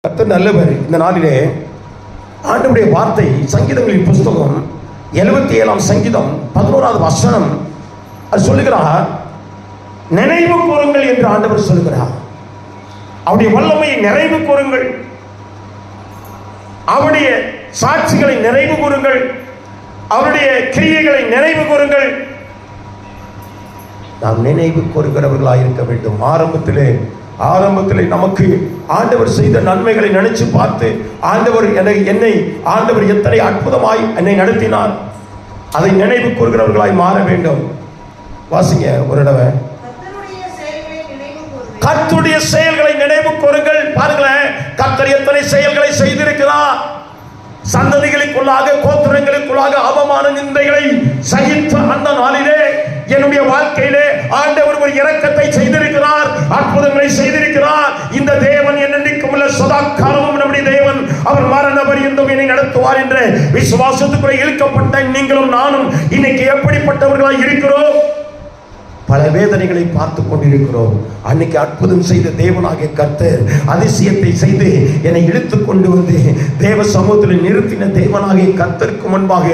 கர்த்தர் நல்லவர். இந்த நாளிலே ஆண்டவருடைய வார்த்தை சங்கீதங்களின் புஸ்தகம் 77ஆம் சங்கீதம் 11வது வசனம் அது சொல்லுகிறார், நினைவு கூறுங்கள் என்று ஆண்டவர் சொல்லுகிறார். அவருடைய வல்லமையை நிறைவு கூறுங்கள், அவருடைய சாட்சிகளை நிறைவு கூறுங்கள், அவருடைய கிரியைகளை நிறைவு கூறுங்கள். நாம் நினைவு கூறுகிறவர்களாக இருக்க வேண்டும். ஆரம்பத்திலே நமக்கு ஆண்டவர் செய்த நன்மைகளை நினைச்சு பார்த்து, ஆண்டவர் என்னை ஆண்டவர் எத்தனை அற்புதமாய் என்னை நடத்தினார், அதை நினைவு கூறுகிறவர்களாய் மாற வேண்டும். வாசிங்க ஒரு தடவை. கர்த்தருடைய செயல்களை நினைவு கூறுங்கள். பாருங்களேன், கர்த்தர் எத்தனை செயல்களை செய்திருக்கிறார். சந்ததிகளுக்குள்ளாக, கோத்திரங்களுக்குள்ளாக அவமான நிந்தைகளை சகித்த அந்த நாளிலே என்னுடைய வாழ்க்கையிலே ஆண்டவர் ஒரு இரக்கத்தை செய்திருக்கிறார், அற்புதங்களை செய்திருக்கிறார். இந்த தேவன் என்னென்றைக்கும் உள்ள சதா காலமும் நம்முடைய தேவன், அவர் மரண பரியந்தம் என்னை நடத்துவார் என்ற விசுவாசத்துக்குள்ளே இழுக்கப்பட்ட நீங்களும் நானும் இன்னைக்கு எப்படிப்பட்டவர்களாய் இருக்கிறோம்? பல வேதனைகளை பார்த்து கொண்டிருக்கிறோம். அன்னைக்கு அற்புதம் செய்த தேவனாகிய கர்த்தர் அதிசயத்தை செய்து என்னை இழுத்து கொண்டு வந்து தேவ சமூகத்தில் நிறுத்தின தேவனாகிய கர்த்தருக்கு முன்பாக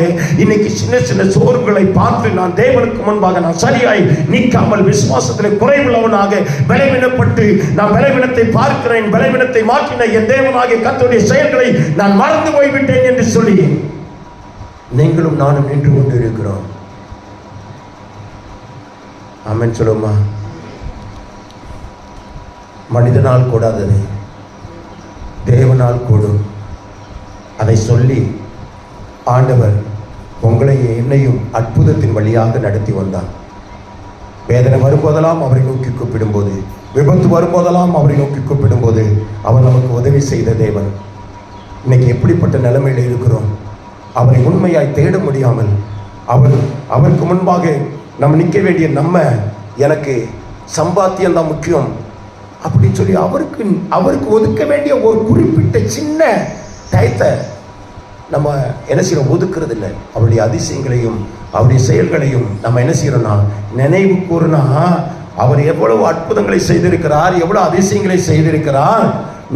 இன்னைக்கு சின்ன சின்ன சோர்வுகளை பார்த்து நான் தேவனுக்கு முன்பாக நான் சரியாய் நிற்காமல் விசுவாசத்தில் குறைவுள்ளவனாக பலவீனப்பட்டு நான் பலவீனத்தை பார்க்கிறேன், பலவீனத்தை மாற்றின என் தேவனாகிய கர்த்தருடைய செயல்களை நான் மறந்து போய்விட்டேன் என்று சொல்லி நீங்களும் நானும் நின்று கொண்டு இருக்கிறோம். ஆமென் சொல்லுமா? மனிதனால் கூடாதது தேவனால் கூடும். அதை சொல்லி ஆண்டவர் உங்களையும் என்னையும் அற்புதத்தின் வழியாக நடத்தி வந்தார். வேதனை வரும்போதெல்லாம் அவரை நோக்கி கூப்பிடும்போது, விபத்து வரும்போதெல்லாம் அவரை நோக்கி கூப்பிடும்போது அவர் நமக்கு உதவி செய்த தேவன். இன்னைக்கு எப்படிப்பட்ட நிலைமையில் இருக்கிறோம்? அவரை உண்மையாய் தேட முடியாமல் அவருக்கு முன்பாக நம்ம நிற்க வேண்டிய எனக்கு சம்பாத்தியம் தான் முக்கியம் அப்படின்னு சொல்லி அவருக்கு ஒதுக்க வேண்டிய ஒரு குறிப்பிட்ட சின்ன டயத்தை நம்ம என்ன செய்யறோம்? ஒதுக்குறது இல்லை. அவருடைய அதிசயங்களையும் அவருடைய செயல்களையும் நம்ம என்ன செய்யறோம்னா நினைவு கூறுனா, அவர் எவ்வளவு அற்புதங்களை செய்திருக்கிறார், எவ்வளவு அதிசயங்களை செய்திருக்கிறார்.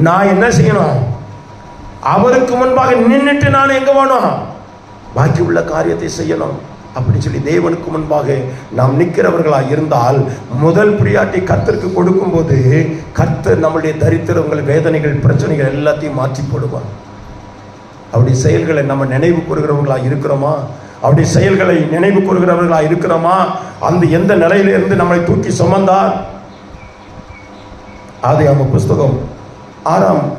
நான் என்ன செய்யணும்? அவருக்கு முன்பாக நின்றுட்டு நான் எங்க வேணும்? பாக்கி உள்ள காரியத்தை செய்யணும் அப்படின்னு சொல்லி தேவனுக்கு முன்பாக நாம் நிற்கிறவர்களாக இருந்தால் முதல் பிரியாட்டி கர்த்தருக்கு கொடுக்கும்போது கர்த்தர் நம்முடைய தரித்திரங்கள், வேதனைகள், பிரச்சனைகள் எல்லாத்தையும் மாற்றி போடுவார். அவருடைய செயல்களை நம்ம நினைவு கூறுகிறவர்களாக இருக்கிறோமா? அவருடைய செயல்களை நினைவு கூறுகிறவர்களாக இருக்கிறோமா? அந்த எந்த நிலையிலிருந்து நம்மளை தூக்கி சுமந்தார்? ஆதியாகம புஸ்தகம் 6ஆம்